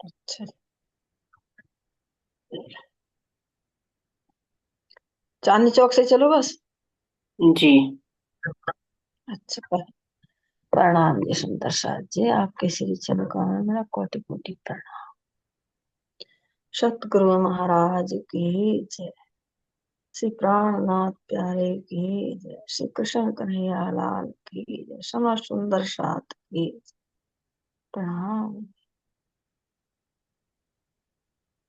अच्छा। चांदनी चौक से चलो बस। जी। अच्छा प्रणाम जी सुंदर साथ जी, आपके श्री चरण कमल में मेरा कोटि कोटि प्रणाम। सतगुरु महाराज की जय। श्री प्राणनाथ प्यारे की जय। श्री कृष्ण कन्हैया लाल की जय। समा सुंदर साथ की जय। प्रणाम।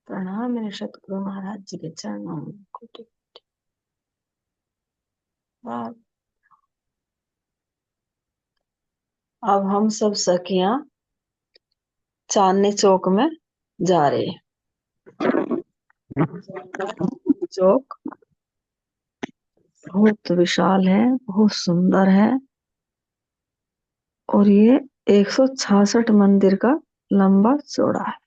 प्रणाम मेरे सतगुरु महाराज जी के चरणों में कोटि बार। अब हम सब सखियां चांदनी चौक में जा रहे हैं। चौक बहुत विशाल है, बहुत सुंदर है, और ये 166 मंदिर का लंबा चौड़ा है।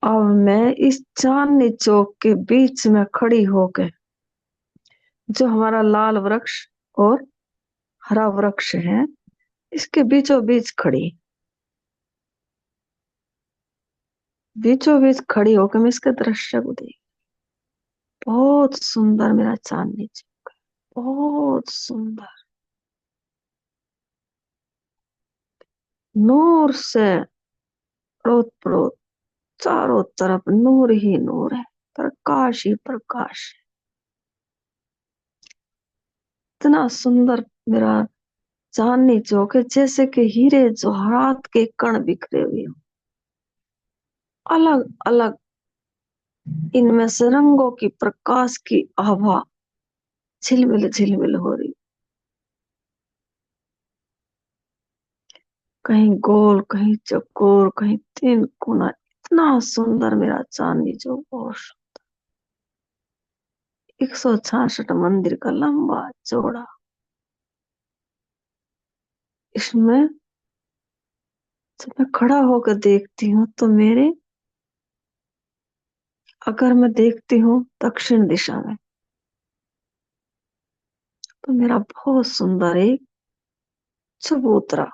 अब मैं इस चांदनी चौक के बीच में खड़ी होकर, जो हमारा लाल वृक्ष और हरा वृक्ष है, इसके बीचों बीच खड़ी, बीचों बीच खड़ी होकर मैं इसके दृश्य को देख। बहुत सुंदर मेरा चांदनी चौक है, बहुत सुंदर। नूर से प्रोत प्रोत, चारों तरफ नूर ही नूर है, प्रकाश ही प्रकाश है। इतना सुंदर मेरा चांदनी चौक है, जैसे कि हीरे जवाहरात के कण बिखरे हुए हो, अलग अलग। इनमें से रंगों की, प्रकाश की आभा झिलमिल झिलमिल हो रही, कहीं गोल, कहीं चकोर, कहीं तीन कोना। इतना सुंदर मेरा चांदनी चौक, बहुत 166 मंदिर का लंबा चौड़ा। इसमें जब मैं खड़ा होकर देखती हूँ तो मेरे, अगर मैं देखती हूँ दक्षिण दिशा में, तो मेरा बहुत सुंदर एक चबूतरा,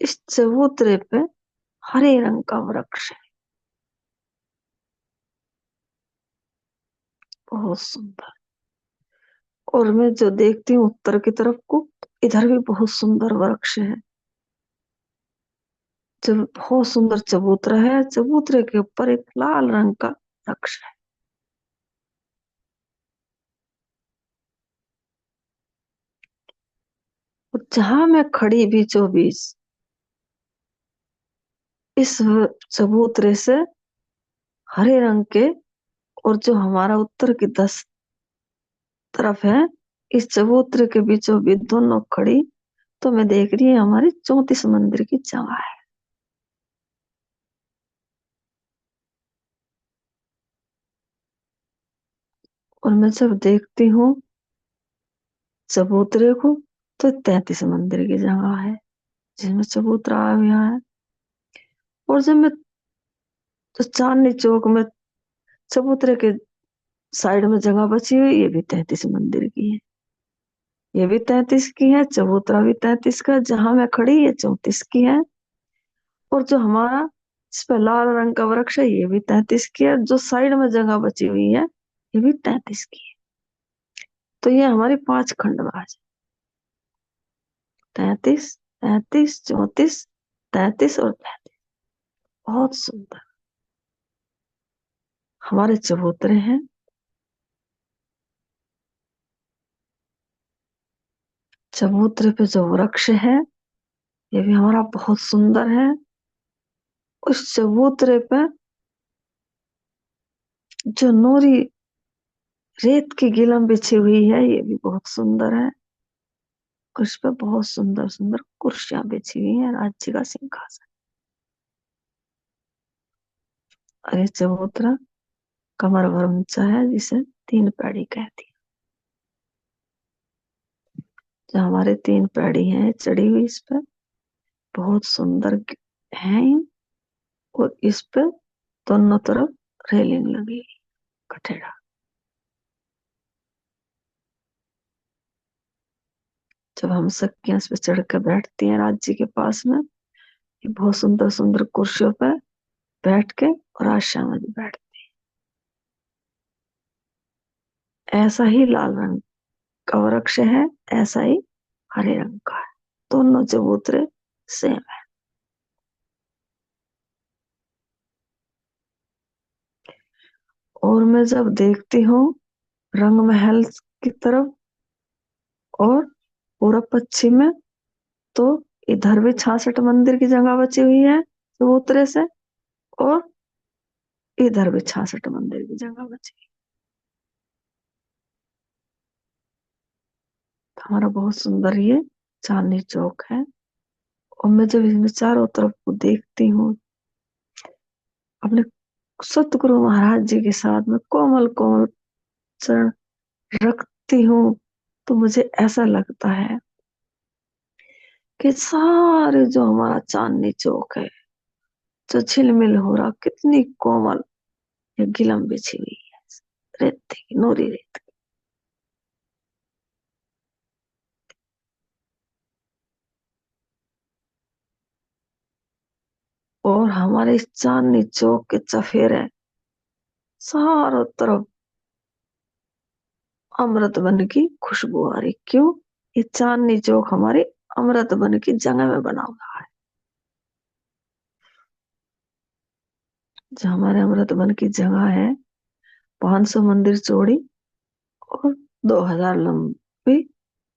इस चबूतरे पे हरे रंग का वृक्ष है, बहुत सुंदर। और मैं जो देखती हूँ उत्तर की तरफ को, इधर भी बहुत सुंदर वृक्ष है, जो बहुत सुंदर चबूतरा है। चबूतरे के ऊपर एक लाल रंग का वृक्ष है। और जहां मैं खड़ी बीचों बीच, इस चबूतरे से हरे रंग के, और जो हमारा उत्तर की 10 तरफ है, इस चबूतरे के बीचों बीच दोनों खड़ी, तो मैं देख रही है हमारी 34 मंदिर की जगह है। और मैं जब देखती हूँ चबूतरे को, तो 33 मंदिर की जगह है जिसमें चबूतरा आया हुआ है। और जब मैं तो चांदनी चौक में चबूतरे के साइड में जगह बची हुई, ये भी 33 मंदिर की है, ये भी 33 की है, चबूतरा भी 33 का, जहां मैं खड़ी ये 34 की है। और जो हमारा इस पे लाल रंग का वृक्ष है, ये भी 33 की है, जो साइड में जगह बची हुई है, ये भी 33 की है। तो ये हमारी 5 खंडराज, 33, 33, 34, 33 और 35। बहुत सुंदर हमारे चबूतरे हैं। चबूतरे पे जो वृक्ष है, ये भी हमारा बहुत सुंदर है। उस चबूतरे पे जो नूरी रेत की गिलम बिछी हुई है, ये भी बहुत सुंदर है। उस पे बहुत सुंदर सुंदर कुर्सियां बिछी हुई है, राज्य का सिंहासन। और ये चबूतरा कमर भर ऊंचा है, जिसे 3 पैड़ी कहती है। जो हमारे 3 पैड़ी हैं चढ़ी हुई इस पे, बहुत सुंदर है। और इस पे दोनों तरफ रेलिंग लगी, कठेड़ा। जब हम सखियां इस पे चढ़ कर बैठती हैं राज्य के पास में, ये बहुत सुंदर सुंदर कुर्सियों पर बैठ के और आश्रम में भी बैठ, ऐसा ही लाल रंग का वृक्ष है, ऐसा ही हरे रंग का है। दोनों चबूतरे सेम है। और मैं जब देखती हूँ रंग महल की तरफ और पूरा पश्चिम में, तो इधर भी 66 मंदिर की जगह बची हुई है चबूतरे से, और इधर भी 66 मंदिर की जगह बची है। तो हमारा बहुत सुंदर ये चांदनी चौक है। और मैं जब इसमें चारों तरफ को देखती हूँ, अपने सतगुरु महाराज जी के साथ में कोमल कोमल चरण रखती हूँ, तो मुझे ऐसा लगता है कि सारे जो हमारा चांदनी चौक है, जो झिलमिल हो रहा, कितनी कोमल ये गिलम बिछी हुई है, रेत की, नूरी रेत। और हमारे इस चांदनी चौक के चफेरे चारों तरफ अमृत बन की खुशबू आ रही। क्यों? ये चांदनी चौक हमारी अमृत बन की जगह में बना हुआ है। जो हमारे अमृत बन की जगह है, 500 मंदिर चौड़ी और 2000 लंबी,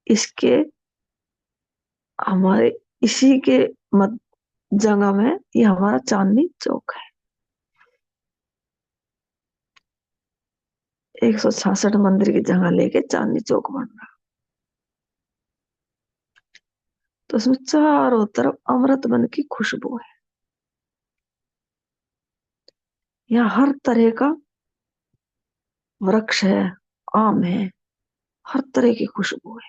इसके हमारे इसी के मत जगह में ये हमारा चांदनी चौक है। 166 मंदिर की जगह लेके चांदनी चौक बन रहा। तो उसमें चारों तरफ अमृत बन की खुशबू है। यहाँ हर तरह का वृक्ष है, आम है, हर तरह की खुशबू है।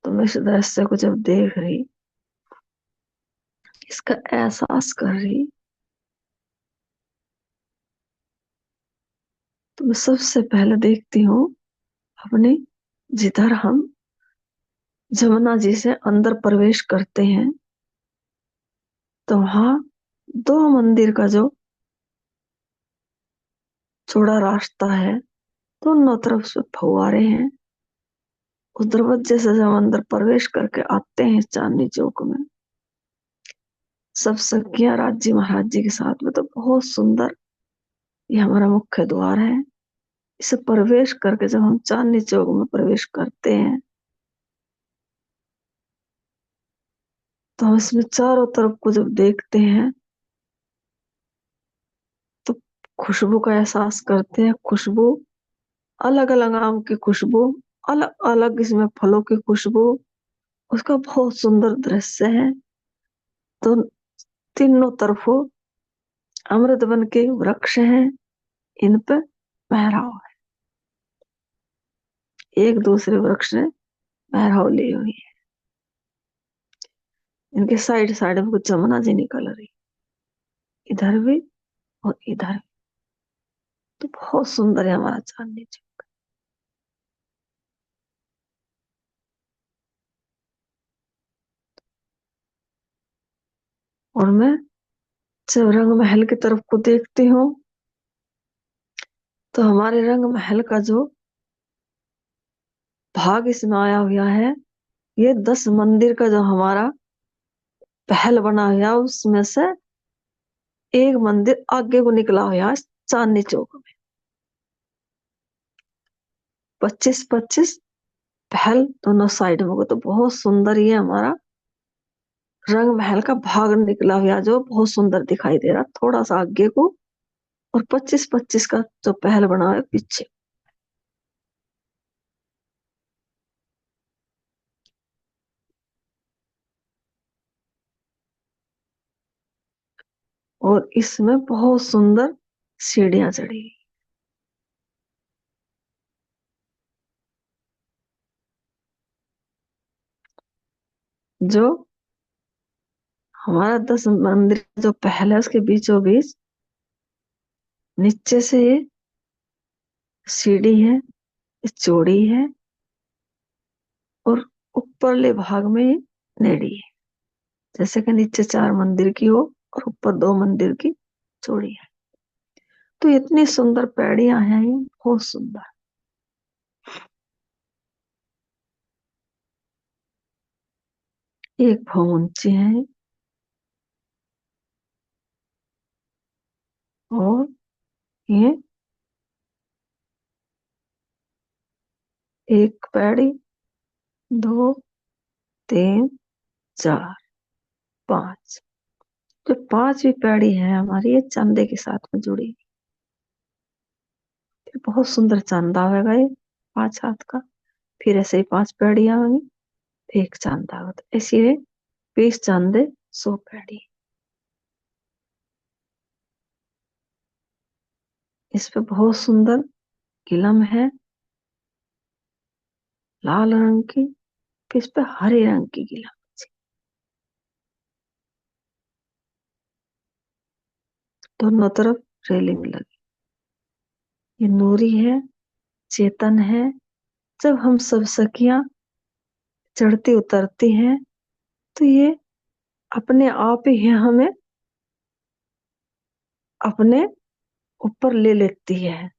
तो मैं इस दृश्य को जब देख रही, इसका एहसास कर रही, तो मैं सबसे पहले देखती हूँ अपने, जिधर हम जमुना जी से अंदर प्रवेश करते हैं, तो वहां 2 मंदिर का जो चौड़ा रास्ता है, दोनों तरफ से फव्वारे हैं। उस दरवाजे से जब अंदर प्रवेश करके आते हैं चांदनी चौक में, सब सखियां राज्य महाराज जी के साथ में, तो बहुत सुंदर ये हमारा मुख्य द्वार है। इसे प्रवेश करके जब हम चांदनी चौक में प्रवेश करते हैं, तो हम इसमें चारों तरफ को जब देखते हैं, तो खुशबू का एहसास करते हैं। खुशबू अलग अलग आम की खुशबू, अलग अलग इसमें फलों की खुशबू, उसका बहुत सुंदर दृश्य है। तो तीनों तरफों अमृत बन के वृक्ष हैं, इन पे पहराव है, एक दूसरे वृक्ष ने पहराव ली हुई है। इनके साइड साइड में कुछ जमुना जी निकल रही, इधर भी और इधर भी। तो बहुत सुंदर है हमारा चांदनी चौक। और मैं जब रंग महल की तरफ को देखती हूँ, तो हमारे रंग महल का जो भाग इसमें आया हुआ है, ये 10 मंदिर का जो हमारा पहल बना हुआ, उसमें से एक मंदिर आगे को निकला हुआ है चांदनी चौक में। 25-25 पहल दोनों साइड में को, तो बहुत सुंदर ये हमारा रंग महल का भाग निकला हुआ, जो बहुत सुंदर दिखाई दे रहा थोड़ा सा आगे को, और 25-25 का जो पहल बना है पीछे। और इसमें बहुत सुंदर सीढ़ियां चढ़ी, जो हमारा 10 मंदिर जो पहले, उसके बीचों बीच नीचे से ये सीढ़ी है, ये चौड़ी है, और ऊपरले भाग में ये नेड़ी है। जैसे कि नीचे 4 मंदिर की हो और ऊपर 2 मंदिर की चौड़ी है। तो इतनी सुंदर पैड़ियां हैं, ये बहुत सुंदर। एक भवन ऊंची है, और ये एक पैड़ी, 2, 3, 4, 5। जो 5वीं पैड़ी है हमारी, ये चांदे के साथ में जुड़ी। फिर बहुत सुंदर चांदा आवेगा ये 5 हाथ का। फिर ऐसे ही 5 पैड़ियां होंगी, फिर एक चांदा होगा। तो ऐसे ये 20 चांदे, 100 पैड़ी। इस पे बहुत सुंदर किलम है, लाल रंग की। फिर इस पे हरे रंग की किलम। दोनों तरफ रेलिंग लगी। ये नूरी है, चेतन है। जब हम सब सखियां चढ़ती उतरती हैं, तो ये अपने आप ही हमें अपने ऊपर ले लेती है।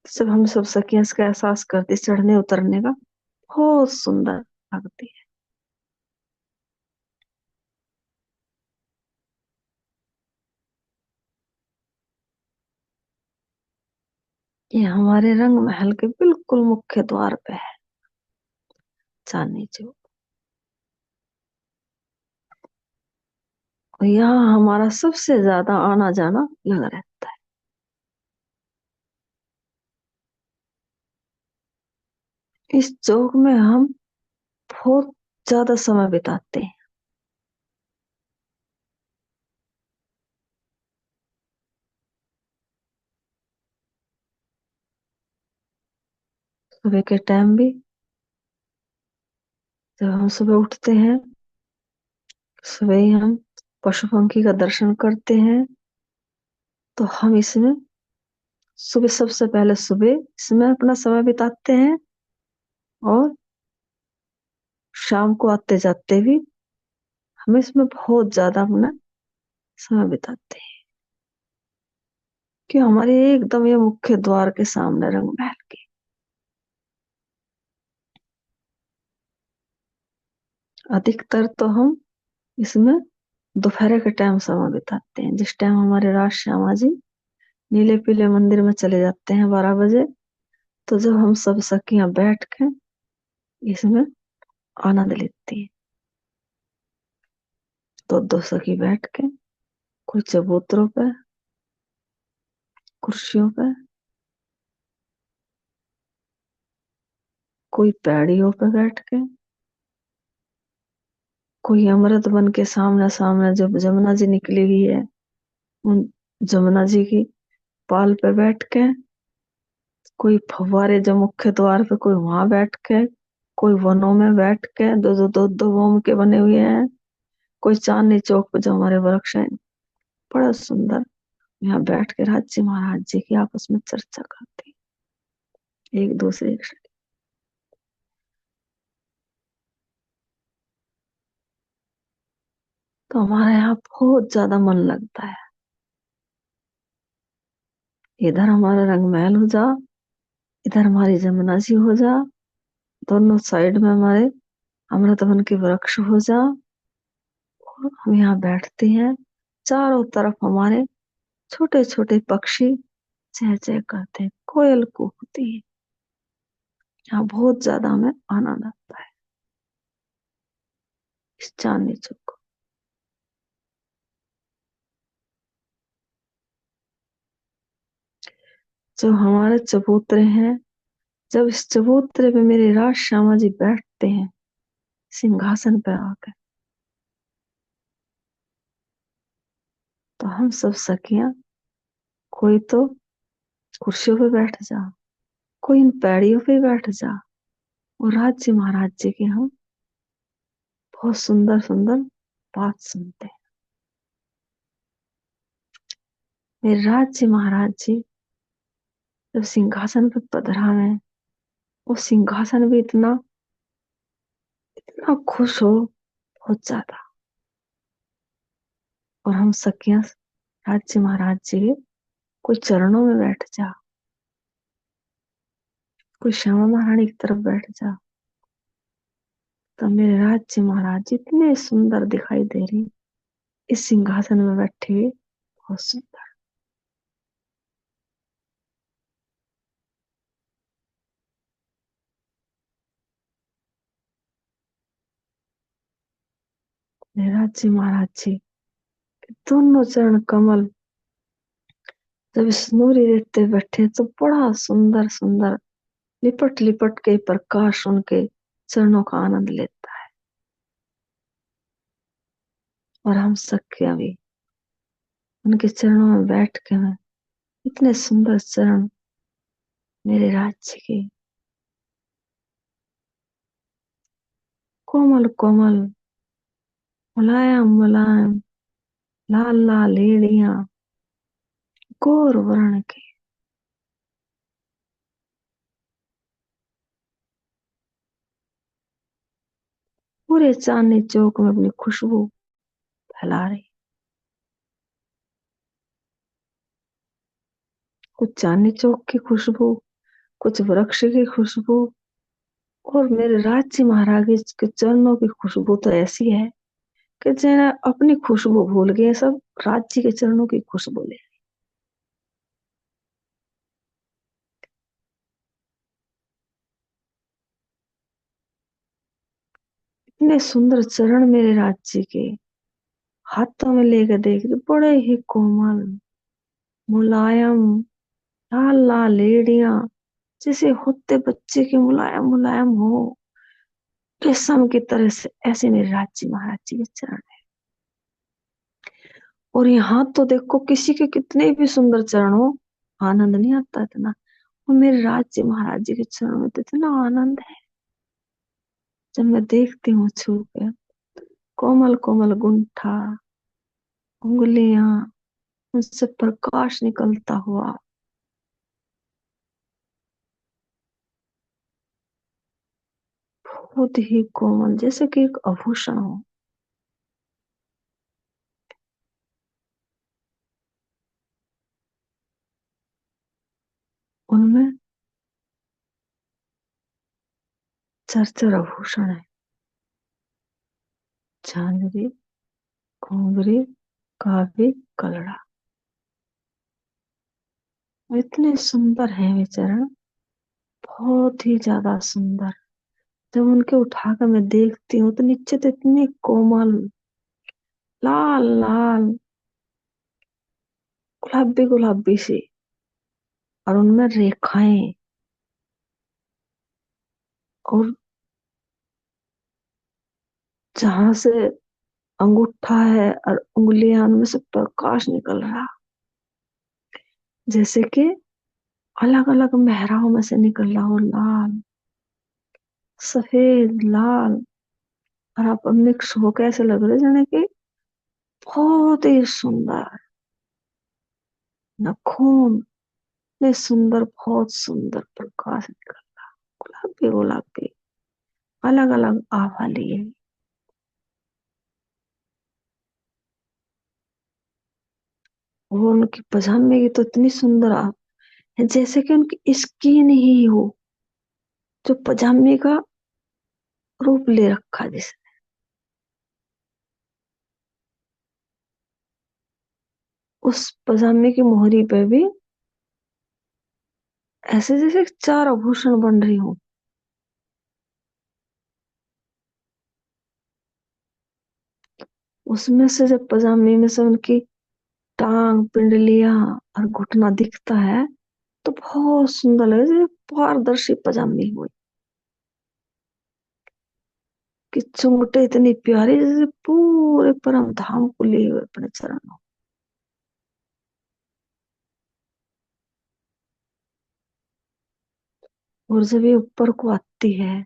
जब हम सब सखियां इसका एहसास करती चढ़ने उतरने का, बहुत सुंदर लगती है। ये हमारे रंग महल के बिल्कुल मुख्य द्वार पे है, चांदनी चौक। और यहाँ हमारा सबसे ज्यादा आना जाना लगा रहता है। इस चौक में हम बहुत ज्यादा समय बिताते हैं। सुबह के टाइम भी, जब हम सुबह उठते हैं, सुबह ही हम पशु पंखी का दर्शन करते हैं। तो हम इसमें सुबह, सबसे पहले सुबह इसमें अपना समय बिताते हैं, और शाम को आते जाते भी हम इसमें बहुत ज्यादा अपना समय बिताते हैं। कि हमारे एकदम ये मुख्य द्वार के सामने रंग महल के। अधिकतर तो हम इसमें दोपहर के टाइम समय बिताते हैं, जिस टाइम हमारे राज श्यामा जी नीले पीले मंदिर में चले जाते हैं 12 बजे। तो जब हम सब सखियां बैठ के इसमें आनंद लेती हैं, तो 2 सखी बैठ के, कोई चबूतरों पे, कुर्सियों पे, कोई पैड़ियों पे बैठ के, कोई अमृत बन के सामने सामने जब जमुना जी निकली हुई है, उन जमुना जी की पाल पे बैठ के, कोई फव्वारे जो मुख्य द्वार पे, कोई वहां बैठ के, कोई वनों में बैठ के, दो मोम के बने हुए हैं, कोई चांदनी चौक पे जो हमारे वृक्ष हैं, बड़ा सुंदर। यहाँ बैठ के राज जी महाराज जी की आपस में चर्चा करते हैं, एक दूसरे के। तो हमारे यहाँ बहुत ज्यादा मन लगता है। इधर हमारा रंग महल हो जा, इधर हमारी जमुना जी हो जा, दोनों साइड में हमारे अमृतवन के वृक्ष हो जा, और हम यहाँ बैठते हैं। चारों तरफ हमारे छोटे छोटे पक्षी चह चह करते हैं, कोयल कूकती है। यहाँ बहुत ज्यादा हमें आनंद आता है इस चांदनी चौक को। जो हमारे चबूतरे हैं, जब इस चबूतरे पे मेरे राज श्यामा जी बैठते हैं सिंहासन पे आकर, तो हम सब सखियां, कोई तो कुर्सियों पे बैठ जा, कोई इन पैड़ियों पे बैठ जा, और राज जी महाराज जी की हम बहुत सुंदर सुंदर बात सुनते हैं। मेरे राज्य महाराज जी जब सिंहासन पे पधरावे, वो सिंहासन भी इतना इतना खुश हो, बहुत ज्यादा। और हम सखियां राज्य महाराज जी के कोई चरणों में बैठ जा, कोई श्यामा महारानी की तरफ बैठ जा, तो मेरे राज्य महाराज जी इतने सुंदर दिखाई दे रही, इस सिंहासन में बैठे हुए, बहुत सुंदर। मेरे राज्य महाराज जी के दोनों चरण कमल जब स्नूरी देते बैठे तो बड़ा सुंदर सुंदर लिपट लिपट के प्रकाश उनके चरणों का आनंद लेता है। और हम सखिया भी उनके चरणों में बैठ के मैं, इतने सुंदर चरण मेरे राज्य के, कोमल कोमल, मुलायम मुलायम, लाल लाल एड़ियां, गोर वर्ण के, पूरे चांदनी चौक में अपनी खुशबू फैला रही। कुछ चांदनी चौक की खुशबू, कुछ वृक्ष की खुशबू, और मेरे राज्य महाराज के चरणों की खुशबू तो ऐसी है कि जैसे अपनी खुशबू भूल गए सब, राज्य के चरणों की खुशबू ले। इतने सुंदर चरण मेरे राज्य के, हाथों में लेकर देख रही, बड़े ही कोमल, मुलायम, लाल लाल एड़ियां, जैसे होते बच्चे के मुलायम मुलायम हो, रेशम की तरह से, ऐसे मेरे राज्य महाराज जी के चरण है। और यहाँ तो देखो किसी के कितने भी सुंदर चरण हो, आनंद नहीं आता इतना, और मेरे राज्य महाराज जी के चरणों में तो इतना आनंद है। जब मैं देखती हूँ छू के, कोमल कोमल गुंठा, उंगलियां, उनसे प्रकाश निकलता हुआ, बहुत ही कोमल, जैसे कि एक आभूषण हो। उनमें चरचर आभूषण है, झांझरी, घुंघरी, कावी, कलड़ा, इतने सुंदर है वे चरण, बहुत ही ज्यादा सुंदर। जब उनके उठाकर मैं देखती हूँ तो नीचे तो इतनी कोमल, लाल लाल, गुलाबी गुलाबी सी, और उनमें रेखाएं, और जहां से अंगूठा है और उंगलियां, उनमें से प्रकाश निकल रहा, जैसे कि अलग अलग मेहराओं में से निकल रहा हो, लाल, सफेद, लाल, और आप मिक्स हो कैसे लग रहे जाने कि बहुत ही सुंदर नाखून, इतने सुंदर, बहुत सुंदर प्रकाश निकल, गुलाबी गुलाबी, अलग अलग आभा लिए। वो उनकी पजामे की तो इतनी सुंदर आभ है, जैसे कि उनकी स्किन ही हो, जो पजामे का रूप ले रखा, जैसे उस पजामे की मोहरी पे भी ऐसे जैसे चार आभूषण बन रही हो। उसमें से जब पजामे में से उनकी टांग, पिंडलियां और घुटना दिखता है तो बहुत सुंदर लगे, जैसे पारदर्शी पजामी हुई, कि चुंगटे इतनी प्यारी, जैसे पूरे परम धाम को लिए हुए अपने चरणों। और जब ये ऊपर को आती है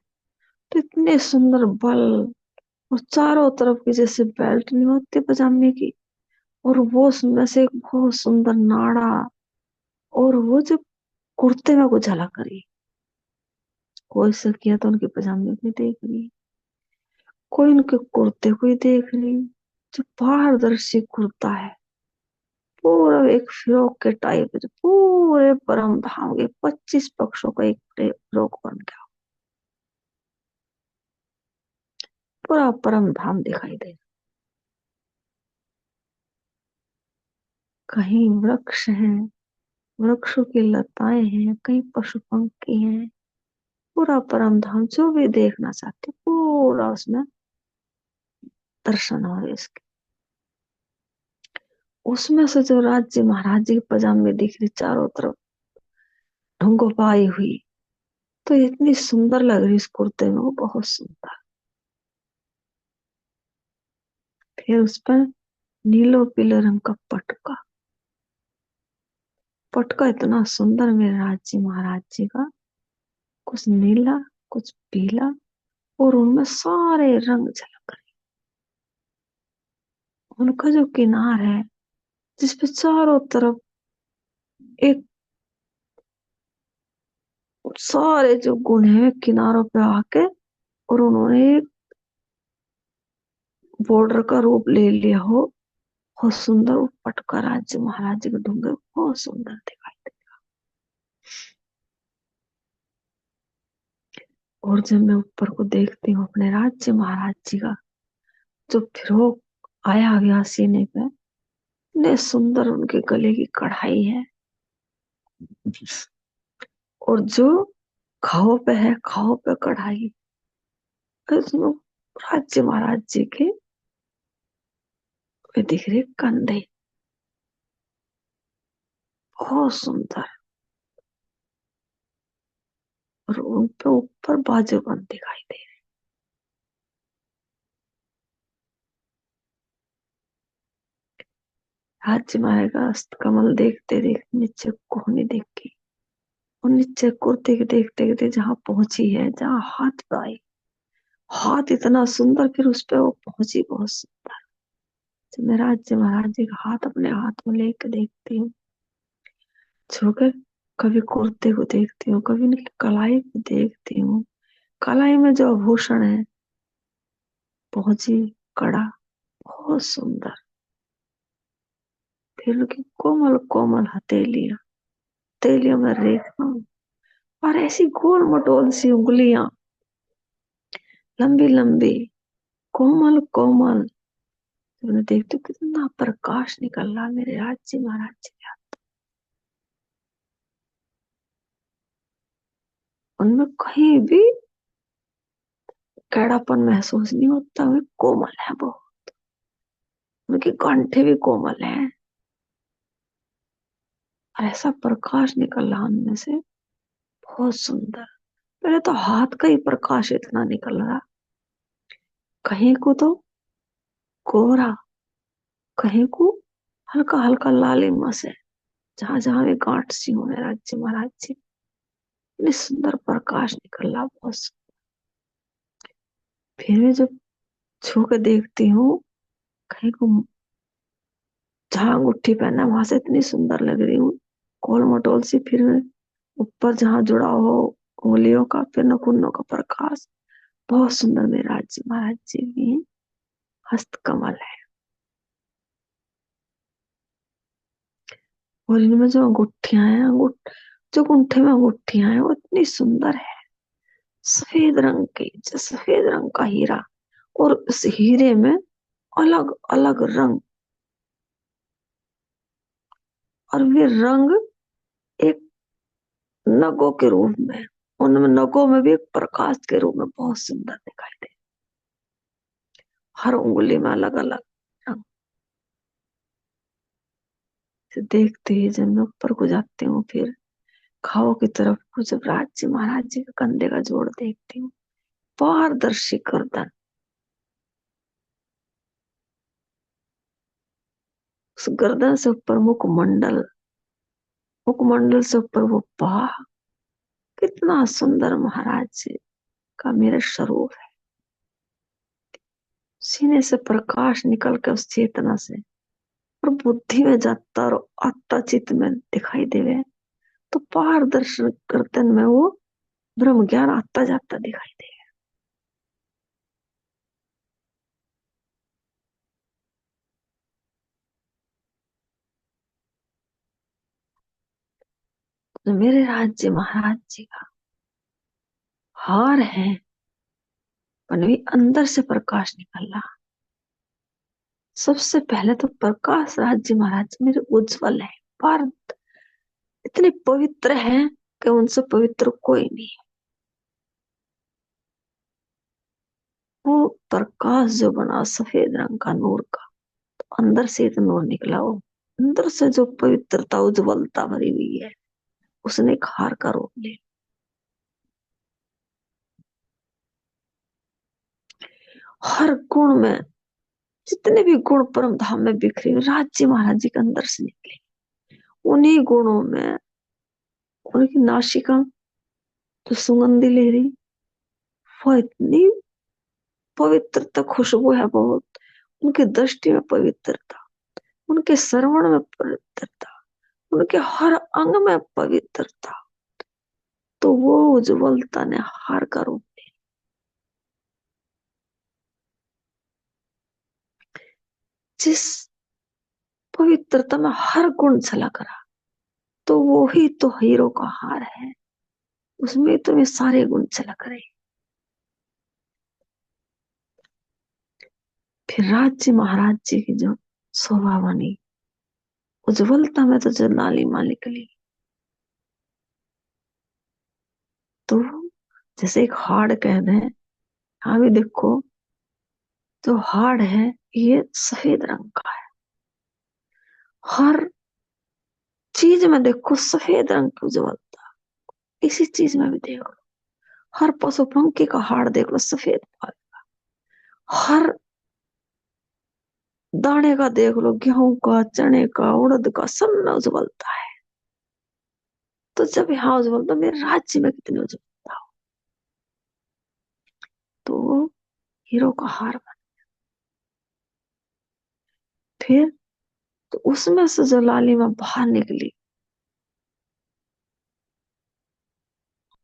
तो इतने सुंदर बल, और चारों तरफ की जैसे बेल्ट नहीं होती पजामे की, और वो उसमें से एक बहुत सुंदर नाड़ा, और वो जो कुर्ते में कुछ झलक रही, कोई से किया तो उनके पजामे को ही देख रही, कोई उनके कुर्ते को ही देख रही। जो पारदर्शी कुर्ता है, पूरा एक फ्रॉक के टाइप, जो पूरे परम धाम के 25 पक्षों का एक फ्रॉक बन गया, पूरा परम धाम दिखाई दे। कहीं वृक्ष हैं, वृक्षों की लताएं हैं, कहीं पशु पंखी हैं, पूरा परम धाम जो भी देखना चाहते पूरा उसमें दर्शन हो इसके। उसमें से जो राज्य महाराज जी के पजामे दिख रही चारों तरफ ढूंगो पाई हुई, तो इतनी सुंदर लग रही इस कुर्ते में, वो बहुत सुंदर। फिर उस पर नीलो पीले रंग का पटका, पटका इतना सुंदर मेरे राज जी महाराज जी का, कुछ नीला कुछ पीला, और उनमें सारे रंग झलक रहे। उनका जो किनार है, जिसपे चारों तरफ एक, सारे जो गुण है किनारों पे आके, और उन्होंने एक बॉर्डर का रूप ले लिया हो, बहुत सुंदर। वो पटका राज्य महाराज जी के ढूंढे बहुत सुंदर दिखाई दे। और जब मैं ऊपर को देखती हूँ अपने राज्य महाराज जी का जो फिरोक आया गया सीने पे, इतने सुंदर उनके गले की कढ़ाई है, और जो खाओ पे है, खाओ पे कढ़ाई, उसमें राज्य महाराज जी के वे दिख रहे कंधे, बहुत सुंदर, और उन पे ऊपर बाजूबंद दिखाई दे। राज्य महाराज का अस्त कमल देखते देखते नीचे कोहनी देखी, और नीचे कुर्ते के देखते देखते जहां पहुंची है, जहां हाथ पे आई, हाथ इतना सुंदर, फिर उस पे वो पहुंची बहुत सुंदर। जब मैं राज्य महाराज जी का हाथ अपने हाथ में लेके देखती हूँ, छूकर, कभी कुर्ते को देखती हूँ, कभी उनकी कलाई को देखती हूँ, कलाई में जो आभूषण है, पहुंची, कड़ा, बहुत सुंदर। फिर उनकी कोमल कोमल हथेलियां, हथेलियों में रेखा, और ऐसी गोल मटोल सी उंगलियां, लंबी लंबी, कोमल कोमल। जब मैं देखती हूँ कितना प्रकाश निकल रहा मेरे राज्य महाराज जी का, उनमें कहीं भी कैड़ापन महसूस नहीं होता, वे कोमल है बहुत, उनके कंठे भी कोमल हैं, और ऐसा प्रकाश निकल रहा उनमें से, बहुत सुंदर। पहले तो हाथ का ही प्रकाश इतना निकल रहा, कहीं को तो कोहरा, कहीं को हल्का हल्का लालिमा से, जहां जहां भी गांठ सी होने राज्य महाराज जी, इतनी सुंदर प्रकाश निकल रहा, बहुत फिर मैं जब छू के देखती हूँ, कहीं को जहां अंगूठी पहना वहां से इतनी सुंदर लग रही हूँ, गोल मटोल सी। फिर मैं ऊपर जहां जुड़ा हो उंगलियों का, फिर नखुन्नों का प्रकाश, बहुत सुंदर मेरे राज्य महाराज जी की हस्त कमल है। और इनमें जो अंगूठियां हैं, जो अंगूठे में अंगूठियां हैं, वो इतनी सुंदर है, सफेद रंग की, जो सफेद रंग का हीरा, और उस हीरे में अलग अलग रंग, और वे रंग एक नगों के रूप में, उनमें नगों में भी एक प्रकाश के रूप में बहुत सुंदर दिखाई दे, हर उंगली में अलग अलग रंग से। देखते ही जब मैं ऊपर को जाती हूँ, फिर खाओ की तरफ को, जब राज्य महाराज जी के कंधे का जोड़ देखती हूँ, पारदर्शी गर्दन, उस गर्दन से ऊपर मुखमंडल, मुखमंडल से ऊपर वो बाह, कितना सुंदर महाराज जी का मेरा स्वरूप है। सीने से प्रकाश निकल के उस चेतना से और बुद्धि में जाता और आत्ता चित्त में दिखाई देवे, तो पारदर्शन कर्तन में वो ब्रह्म ज्ञान आता जाता दिखाई दे। तो मेरे राज्य महाराज जी का हार है, पर भी अंदर से प्रकाश निकल रहा। सबसे पहले तो प्रकाश राज्य महाराज मेरे उज्जवल है, पर इतने पवित्र हैं कि उनसे पवित्र कोई नहीं। वो प्रकाश जो बना सफेद रंग का नूर का, तो अंदर से तो नूर निकला, वो अंदर से जो पवित्रता उज्जवलता भरी हुई है, उसने एक हार का रूप ले। हर गुण में, जितने भी गुण परम धाम में बिखरे हुए राज्य महाराज जी के अंदर से निकले। उन्हीं गुणों में उनकी नासिका जो सुगंधी ले रही, वो इतनी पवित्रता खुशबू है बहुत। उनकी दृष्टि में पवित्रता, उनके श्रवण में पवित्रता, उनके हर अंग में पवित्रता, तो वो उज्ज्वलता ने हार का रूप लिया। जिस पवित्रता में हर गुण झलक रहा, तो वो ही तो हीरो का हार है। उसमें तो ये सारे गुण झलक रहे। फिर राज्य महाराज जी की जो शोभा बनी, उज्ज्वलता में तो जो लालिमा निकली, तो जैसे एक हाड़ कह दें, हाँ भी देखो, जो हाड़ है ये सफेद रंग का है। हर चीज में देखो सफेद रंग की उज्ज्वलता, इसी चीज में भी देखो। हर पशु पंखी का हाड़ देख लो सफेद बाल, हर दाने का देख लो, गेहूं का, चने का, उड़द का, सब में उज्ज्वलता है। तो जब यहाँ उज्ज्वलता मेरे राज्य में कितनी उज्ज्वलता हो, तो वो हीरो का हार बन। फिर तो उसमें से जो लालिमा बाहर निकली,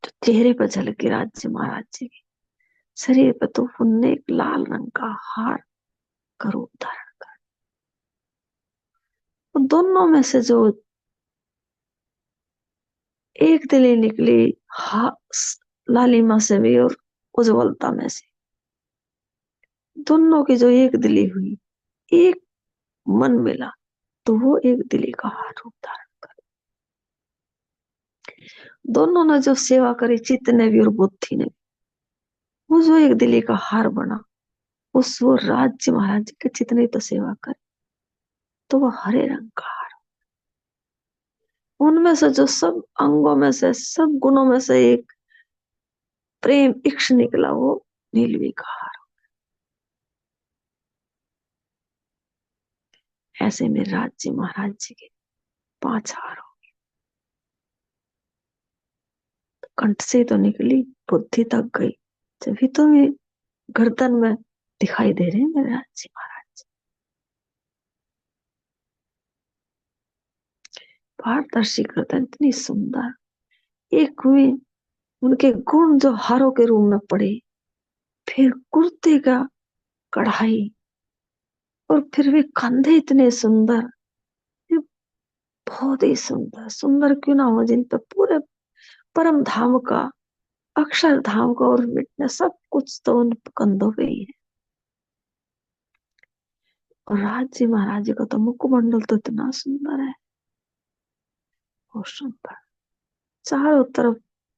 तो चेहरे पर झलकी राज्य महाराज जी की, शरीर पर तो उनने एक लाल रंग का हार का रूप धारण कर। तो दोनों में से जो एक दिली निकली, हा लालिमा से भी और उज्ज्वलता में से, दोनों की जो एक दिली हुई, एक मन मिला, तो वो एक दिली का हार रूप धारण कर। दोनों ने जो सेवा करी, चित्त ने भी और बुद्धि ने भी, वो जो एक दिली का हार बना, उस वो राज्य महाराज जी के चित्त ने तो सेवा करी, तो वो हरे रंग का हार। उनमें से जो सब अंगों में से, सब गुणों में से एक प्रेम इक्ष निकला, वो नीलवी का हार। ऐसे में राज्य महाराज जी के 5 हार हो। कंठ से तो निकली, बुद्धि तक गई, जब तो मैं गर्दन में दिखाई दे रहे हैं मेरे राज्य महाराज। पारदर्शी गर्दन इतनी सुंदर, एक हुई उनके गुण जो हारों के रूप में पड़े। फिर कुर्ते का कढ़ाई, और फिर भी कंधे इतने सुंदर, ये बहुत ही सुंदर। सुंदर क्यों ना हो, जिन पे पूरे परम धाम का, अक्षर धाम का और मिटने सब कुछ तो उन कंधों पे ही है। और राज्य महाराज का तो मुखमंडल तो इतना सुंदर है, बहुत सुंदर। चारों तरफ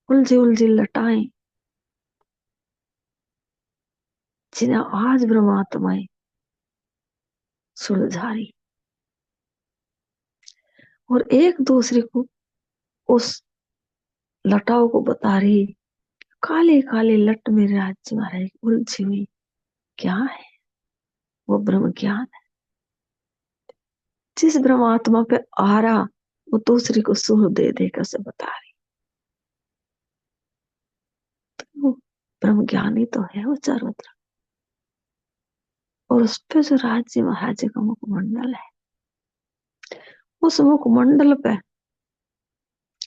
उलझी उलझी लटाएं, जिन्हें आज ब्रह्मात्माएं सुलझा रही, और एक दूसरे को उस लटाओं को बता रही, काले काले लट में राज्य महाराज उलझी हुई क्या है, वो ब्रह्म ज्ञान है। जिस ब्रह्मात्मा पे आ रहा, वो दूसरी को सुर दे दे कर से बता रही, तो वो ब्रह्म ज्ञान ही तो है वो चारों तरफ। और उस पे जो राज्य महाराज का मुखमंडल है, उस मुखमंडल पे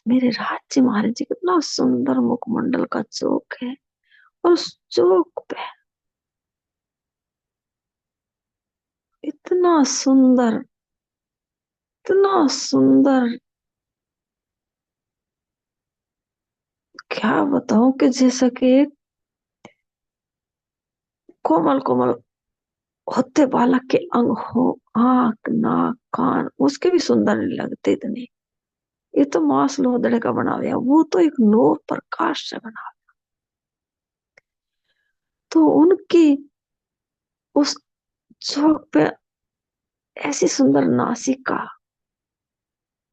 मेरे राज्य महाराज जी, कितना सुंदर मुखमंडल का चौक है। और उस चौक पे इतना सुंदर, इतना सुंदर, क्या बताऊं कि जैसा कि एक कोमल कोमल होते बालक के अंग हो, आंख नाक कान उसके भी सुंदर नहीं लगते इतने। ये तो मांस लोदड़े का बना हुआ, वो तो एक नूर प्रकाश से बना हुआ। तो उनकी उस चौक पे ऐसी सुंदर नासिका,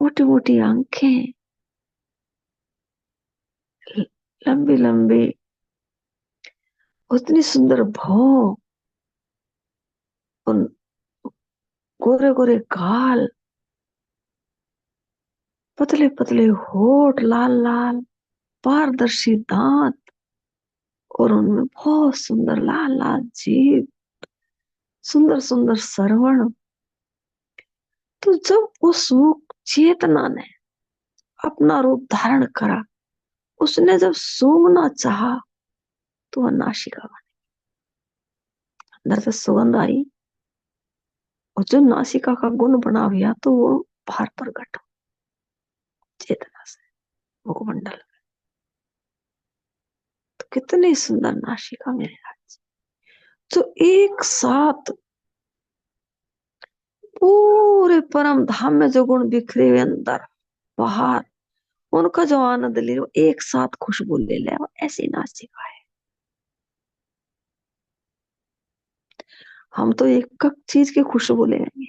मोटी मोटी आंखें, लंबी लंबी, उतनी सुंदर भौं, उन गोरे गोरे गाल, पतले पतले होठ, लाल लाल पारदर्शी दांत, और उनमें बहुत सुंदर लाल लाल जीभ, सुंदर सुंदर सरवण। तो जब उस मुख चेतना ने अपना रूप धारण करा, उसने जब सूंघना चाहा, तो वह नासिका बनी, अंदर से सुगंध आई, और जो नासिका का गुण बना हुआ तो वो बाहर प्रकट हो चेतना से मुखमंडल। तो कितनी सुंदर नासिका मेरे राज्य, जो एक साथ पूरे परम धाम में जो गुण बिखरे हुए अंदर बाहर, उनका जो आनंद ले लो, एक साथ खुशबू ले ले, ऐसी नासिका है। हम तो एक एक चीज की खुशबू लेंगे,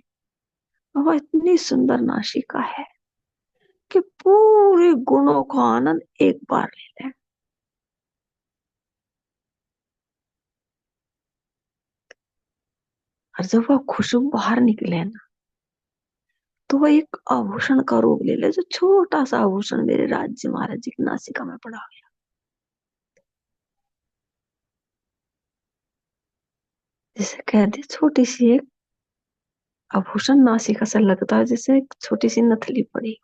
वह इतनी सुंदर नासिका है कि पूरे गुणों का आनंद एक बार ले लें। और जब वह खुशबू बाहर निकले ना, तो वह एक आभूषण का रूप ले ले, जो छोटा सा आभूषण मेरे राज्य महाराज जी की नासिका में पड़ा हुआ। जैसे कह दे छोटी सी एक आभूषण नासिका से लगता है, जैसे एक छोटी सी नथली पड़ी,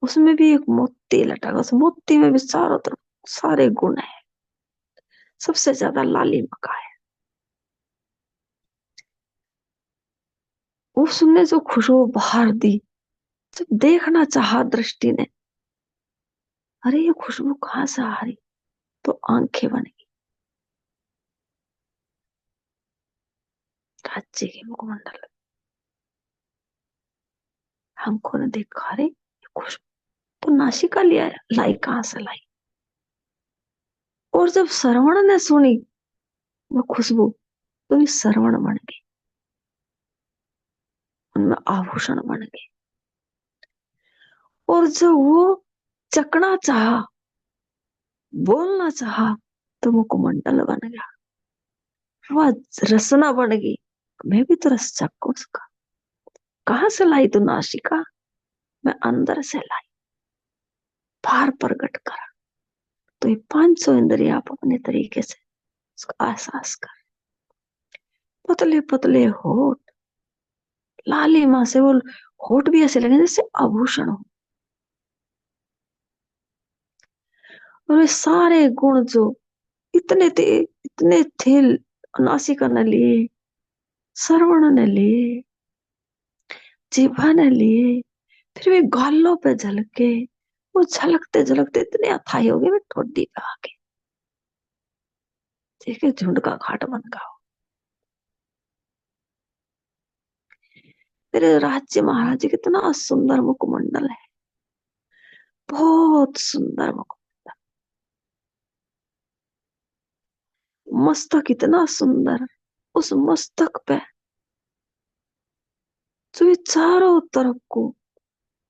उसमें भी एक मोती लटका, उस मोती में भी चारों तरफ सारे गुण है, सबसे ज्यादा लालिमा है। उसने जो खुशबू बाहर दी, जब देखना चाहा दृष्टि ने, अरे ये खुशबू कहाँ से आ रही, तो आंखें बन गई राज्य के मुखमंडल। हमको ने देखा, अरे ये खुशबू तो नासिका लिया, लाई कहाँ से लाई। और जब श्रवण ने सुनी वो खुशबू, तो ये श्रवण बन गई, उनमें आभूषण बन गए। और जब वो चखना चाहा, बोलना चाहा, तो मुखमंडल बन गया, वह रसना बन गई। मैं भी तो रस चखूं उसका। कहाँ से लाई तू नासिका, मैं अंदर से लाई, बाहर प्रकट करा। तो ये 500 इंद्रिया आप अपने तरीके से उसका एहसास कर। पतले पतले होठ, लालिमा से वो होठ भी ऐसे लगे जैसे आभूषण हो। और वे सारे गुण जो इतने थे नासिका ने लिए, श्रवण ने लिए, जिह्वा ने लिए, फिर भी गालों पे झलके, वो झलकते झलकते इतने अथाई हो गए, मैं ठोडी पे आके देखे झुंड का घाट बन गया। मेरे राज्य महाराज जी कितना सुंदर मुखमंडल है, बहुत सुंदर मुख, मस्तक इतना सुंदर, उस मस्तक पे जो ये चारों तरफ को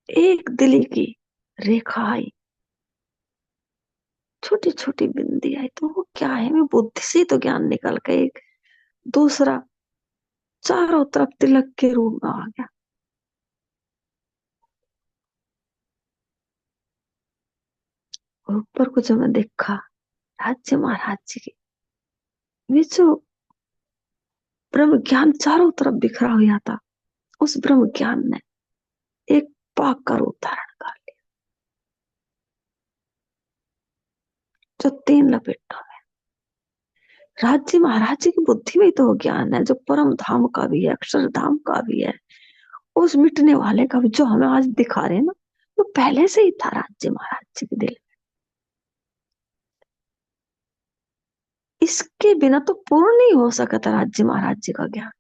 एक दिली की रेखा आई, छोटी छोटी बिंदी आई, तो वो क्या है, मैं बुद्धि से ही तो ज्ञान निकल के एक दूसरा चारों तरफ तिलक के रूप में आ गया। और ऊपर को जब मैं देखा, राज्य महाराज जी की वे जो ब्रह्म ज्ञान चारों तरफ बिखरा हुआ था, उस ब्रह्म ज्ञान ने एक पाक का रूप धारण कर लिया, जो 3 लपेटों में। राज्य महाराज जी की बुद्धि में तो ज्ञान है, जो परम धाम का भी है, अक्षर धाम का भी है, उस मिटने वाले का भी, जो हमें आज दिखा रहे हैं ना, वो पहले से ही था राज्य महाराज जी के दिल में। इसके बिना तो पूर्ण नहीं हो सका था राज्य महाराज जी का ज्ञान।